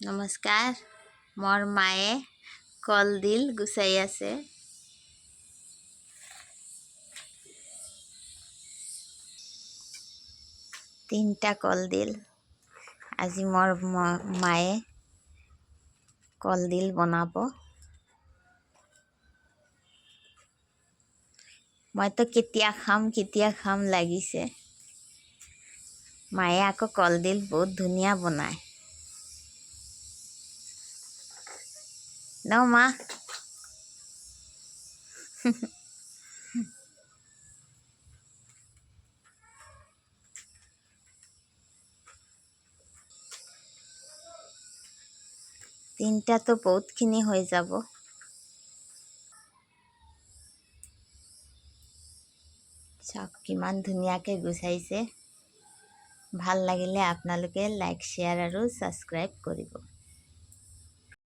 নমস্কাৰ। মোৰ মায়ে কলডিল গুচাই আছে। তিনিটা কলডিল। আজি মোৰ মায়ে কলডিল বনাব। মইতো কেতিয়া খাম লাগিছে। মায়ে আকৌ কলডিল বহুত ধুনীয়া বনায় ন মা? তিনিটাতো বহুতখিনি হৈ যাব। চাওক কিমান ধুনীয়াকৈ গুচাইছে। ভাল লাগিলে আপোনালোকে লাইক, শ্বেয়াৰ আৰু ছাবস্ক্ৰাইব কৰিব।